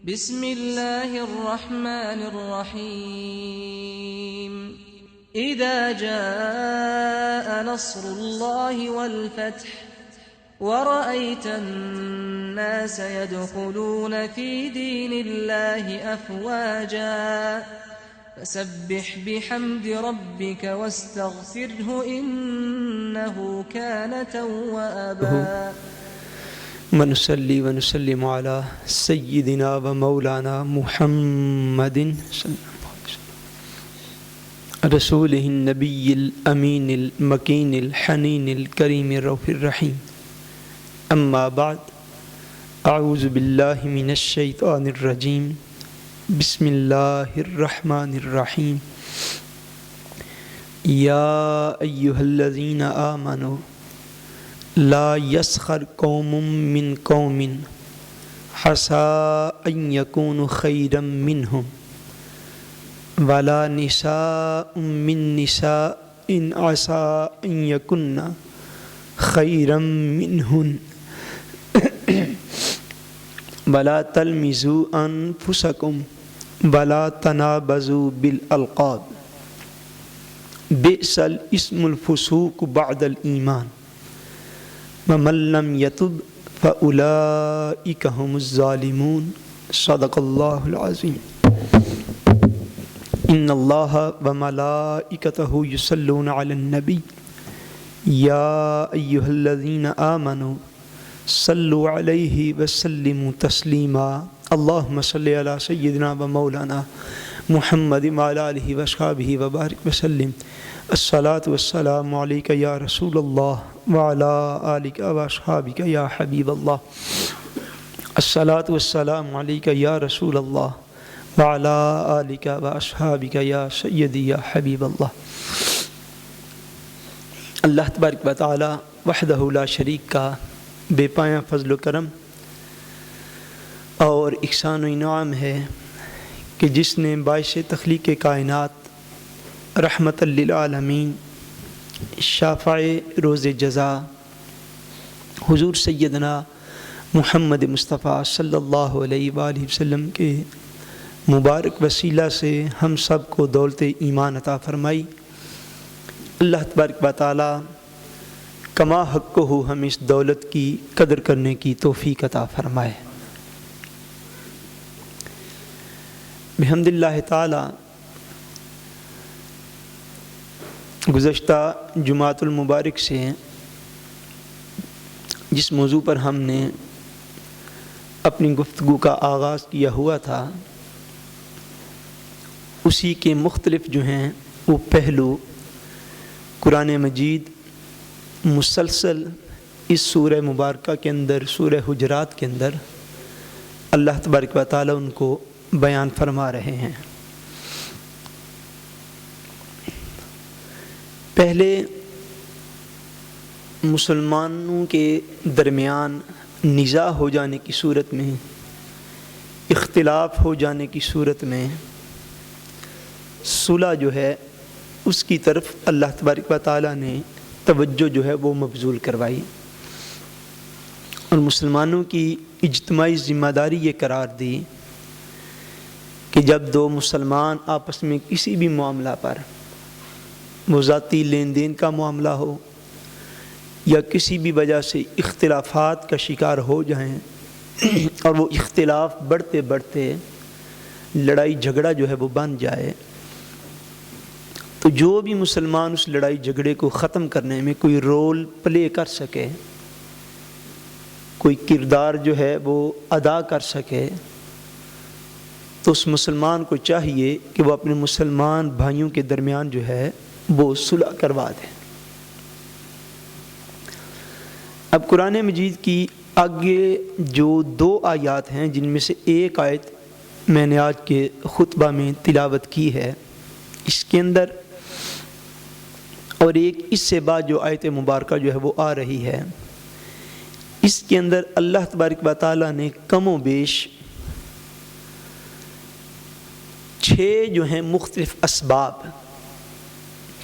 بسم الله الرحمن الرحيم إذا جاء نصر الله والفتح ورأيت الناس يدخلون في دين الله أفواجا فسبح بحمد ربك واستغفره إنه كان توابا. ونصلي ونسلم على سيدنا ومولانا محمد صلى الله عليه وسلم رسوله النبي الأمين المكين الحنين الكريم الرؤوف الرحيم. أما بعد، أعوذ بالله من الشيطان الرجيم. بسم الله الرحمن الرحيم. يا أيها الذين آمنوا لا يسخر قوم من قوم عسى أن يكونوا خيرا منهم ولا نساء من نساء عسى أن يكن خيرا منهن ولا تلمزوا أنفسكم ولا تنابزوا بالألقاب بئس الاسم الفسوق بعد الإيمان ومن لم يتب فأولئك هم الظالمون. صدق الله العظيم. إن الله وملائكته يصلون على النبي يا أيها الذين آمنوا صلوا عليه وسلموا تسليما. اللهم صل على سيدنا ومولانا محمد وعلى آله وصحبه وبارك وسلم. الصلاة والسلام عليك يا رسول الله وعلى آلك وأصحابك يا حبيب الله. الصلاة والسلام عليك يا رسول الله وعلى آلك وأصحابك يا سيدي يا حبيب الله. اللہ تبارک و تعالی وحدہ لا شریک کا بے پایاں فضل و کرم اور احسان و انعام ہے کہ جس نے باعث تخلیق کائنات رحمت للعالمین شافع روز جزا حضور سیدنا محمد مصطفیٰ صلی اللہ علیہ وآلہ وسلم کے مبارک وسیلہ سے ہم سب کو دولت ایمان عطا فرمائی. اللہ تبارک و تعالی کما حق ہو ہم اس دولت کی قدر کرنے کی توفیق عطا فرمائے. بحمد اللہ تعالی گزشتہ جمعۃ المبارک سے جس موضوع پر ہم نے اپنی گفتگو کا آغاز کیا ہوا تھا اسی کے مختلف جو ہیں وہ پہلو قرآن مجید مسلسل اس سورہ مبارکہ کے اندر سورہ حجرات کے اندر اللہ تبارک و تعالی ان کو بیان فرما رہے ہیں. پہلے مسلمانوں کے درمیان نزاع ہو جانے کی صورت میں، اختلاف ہو جانے کی صورت میں صلح جو ہے اس کی طرف اللہ تبارک و تعالیٰ نے توجہ جو ہے وہ مبذول کروائی اور مسلمانوں کی اجتماعی ذمہ داری یہ قرار دی کہ جب دو مسلمان آپس میں کسی بھی معاملہ پر، وہ ذاتی لین دین کا معاملہ ہو یا کسی بھی وجہ سے اختلافات کا شکار ہو جائیں اور وہ اختلاف بڑھتے بڑھتے لڑائی جھگڑا جو ہے وہ بن جائے، تو جو بھی مسلمان اس لڑائی جھگڑے کو ختم کرنے میں کوئی رول پلے کر سکے، کوئی کردار جو ہے وہ ادا کر سکے، تو اس مسلمان کو چاہیے کہ وہ اپنے مسلمان بھائیوں کے درمیان جو ہے وہ صلح کروا دے. اب قرآن مجید کی آگے جو دو آیات ہیں جن میں سے ایک آیت میں نے آج کے خطبہ میں تلاوت کی ہے، اس کے اندر اور ایک اس سے بعد جو آیت مبارکہ جو ہے وہ آ رہی ہے، اس کے اندر اللہ تبارک و تعالیٰ نے کم و بیش 6 جو ہیں مختلف اسباب،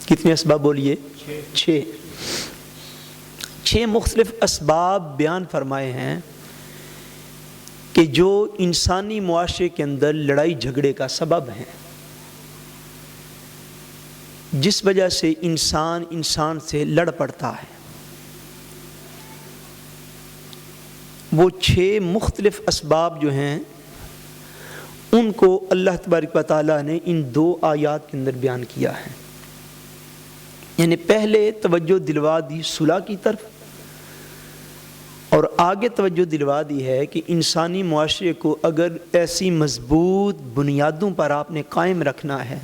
کتنے اسباب بولیے؟ 6 مختلف اسباب بیان فرمائے ہیں کہ جو انسانی معاشرے کے اندر لڑائی جھگڑے کا سبب ہیں، جس وجہ سے انسان سے لڑ پڑتا ہے، وہ 6 مختلف اسباب جو ہیں ان کو اللہ تبارک و تعالیٰ نے ان 2 آیات کے اندر بیان کیا ہے۔ یعنی پہلے توجہ دلوا دی صلح کی طرف، اور آگے توجہ دلوا دی ہے کہ انسانی معاشرے کو اگر ایسی مضبوط بنیادوں پر آپ نے قائم رکھنا ہے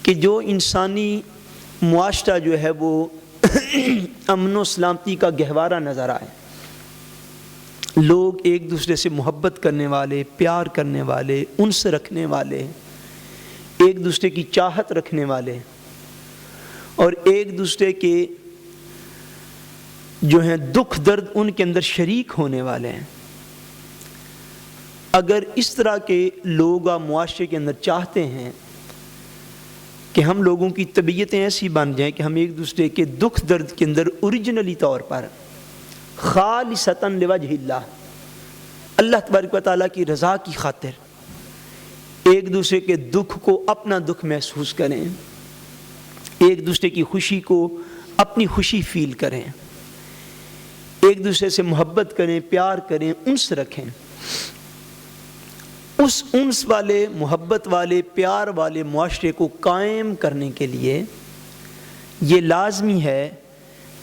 کہ جو انسانی معاشرہ جو ہے وہ امن و سلامتی کا گہوارہ نظر آئے، لوگ ایک دوسرے سے محبت کرنے والے، پیار کرنے والے، انس رکھنے والے، ایک دوسرے کی چاہت رکھنے والے، اور ایک دوسرے کے جو ہیں دکھ درد ان کے اندر شریک ہونے والے ہیں۔ اگر اس طرح کے لوگ معاشرے کے اندر چاہتے ہیں کہ ہم لوگوں کی طبیعتیں ایسی بن جائیں کہ ہم ایک دوسرے کے دکھ درد کے اندر اوریجنلی طور پر خالصتاً لوجہ اللہ تبارک و تعالیٰ کی رضا کی خاطر ایک دوسرے کے دکھ کو اپنا دکھ محسوس کریں، ایک دوسرے کی خوشی کو اپنی خوشی فیل کریں، ایک دوسرے سے محبت کریں، پیار کریں، انس رکھیں، اس انس والے، محبت والے، پیار والے معاشرے کو قائم کرنے کے لیے یہ لازمی ہے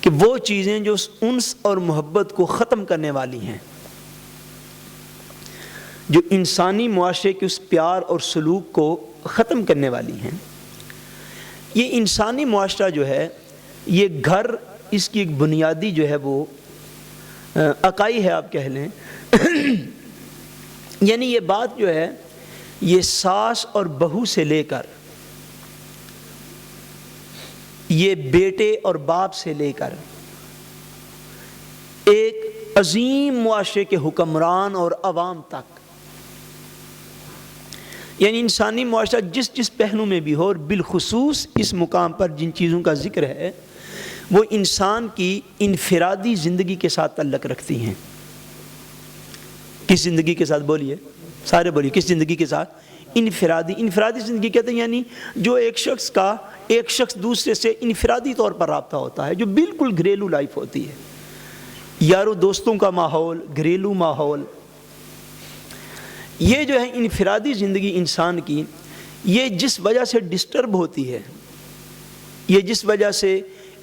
کہ وہ چیزیں جو اس انس اور محبت کو ختم کرنے والی ہیں، جو انسانی معاشرے کے اس پیار اور سلوک کو ختم کرنے والی ہیں، یہ انسانی معاشرہ جو ہے، یہ گھر، اس کی ایک بنیادی جو ہے وہ اکائی ہے آپ کہہ لیں یعنی یہ بات جو ہے یہ ساس اور بہو سے لے کر، یہ بیٹے اور باپ سے لے کر ایک عظیم معاشرے کے حکمران اور عوام تک، یعنی انسانی معاشرہ جس پہلو میں بھی ہو، اور بالخصوص اس مقام پر جن چیزوں کا ذکر ہے وہ انسان کی انفرادی زندگی کے ساتھ تعلق رکھتی ہیں۔ کس زندگی کے ساتھ؟ بولیے، سارے بولیے، کس زندگی کے ساتھ؟ انفرادی زندگی کہتے ہیں یعنی جو ایک شخص دوسرے سے انفرادی طور پر رابطہ ہوتا ہے، جو بالکل گھریلو لائف ہوتی ہے، یارو دوستوں کا ماحول، گھریلو ماحول۔ یہ جو ہے انفرادی زندگی انسان کی، یہ جس وجہ سے ڈسٹرب ہوتی ہے، یہ جس وجہ سے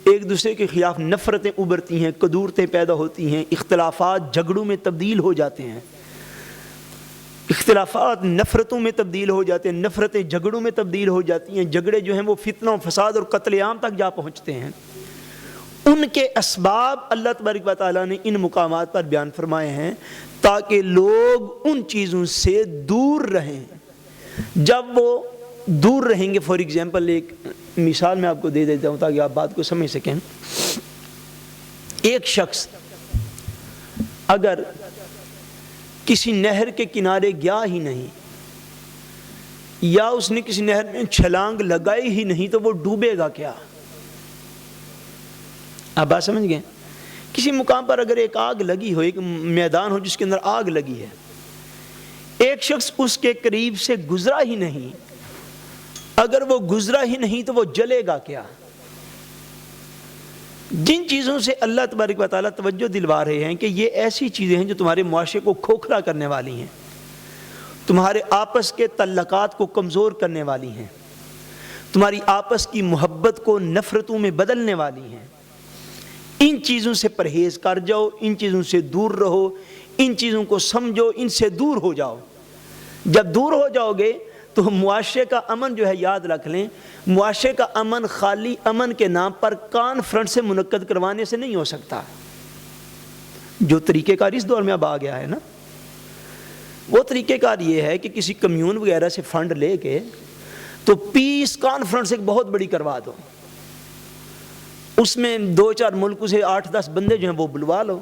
ایک دوسرے کے خلاف نفرتیں ابھرتی ہیں، کدورتیں پیدا ہوتی ہیں، اختلافات جھگڑوں میں تبدیل ہو جاتے ہیں، اختلافات نفرتوں میں تبدیل ہو جاتے ہیں، نفرتیں جھگڑوں میں تبدیل ہو جاتی ہیں، جھگڑے جو ہیں وہ فتنہ و فساد اور قتل عام تک جا پہنچتے ہیں۔ ان کے اسباب اللہ تبارک و تعالیٰ نے ان مقامات پر بیان فرمائے ہیں تاکہ لوگ ان چیزوں سے دور رہیں۔ جب وہ دور رہیں گے، فار ایگزامپل ایک مثال میں آپ کو دے دیتا ہوں تاکہ آپ بات کو سمجھ سکیں۔ ایک شخص اگر کسی نہر کے کنارے گیا ہی نہیں، یا اس نے کسی نہر میں چھلانگ لگائی ہی نہیں، تو وہ ڈوبے گا کیا؟ آپ بات سمجھ گئے؟ کسی مقام پر اگر ایک آگ لگی ہو، ایک میدان ہو جس کے اندر آگ لگی ہے، ایک شخص اس کے قریب سے گزرا ہی نہیں، اگر وہ گزرا ہی نہیں تو وہ جلے گا کیا؟ جن چیزوں سے اللہ تبارک و تعالیٰ توجہ دلوا رہے ہیں کہ یہ ایسی چیزیں ہیں جو تمہارے معاشرے کو کھوکھلا کرنے والی ہیں، تمہارے آپس کے تعلقات کو کمزور کرنے والی ہیں، تمہاری آپس کی محبت کو نفرتوں میں بدلنے والی ہیں، ان چیزوں سے پرہیز کر جاؤ، ان چیزوں سے دور رہو، ان چیزوں کو سمجھو، ان سے دور ہو جاؤ۔ جب دور ہو جاؤ گے تو معاشرے کا امن جو ہے، یاد رکھ لیں، معاشرے کا امن خالی امن کے نام پر کانفرنس سے منعقد کروانے سے نہیں ہو سکتا۔ جو طریقہ کار اس دور میں اب آ گیا ہے نا، وہ طریقہ کار یہ ہے کہ کسی کمیون وغیرہ سے فنڈ لے کے تو پیس کانفرنس ایک بہت بڑی کروا دو، اس میں 2-4 ملکوں سے 8-10 بندے جو ہیں وہ بلوا لو،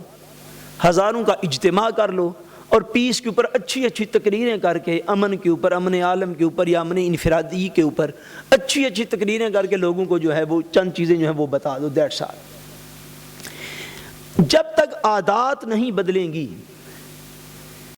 ہزاروں کا اجتماع کر لو، اور پیس کے اوپر اچھی اچھی تقریریں کر کے، امن کے اوپر، امن عالم کے اوپر، یا امن انفرادی کے اوپر اچھی اچھی تقریریں کر کے لوگوں کو جو ہے وہ چند چیزیں جو ہیں وہ بتا دو، دیٹس آل۔ جب تک عادات نہیں بدلیں گی،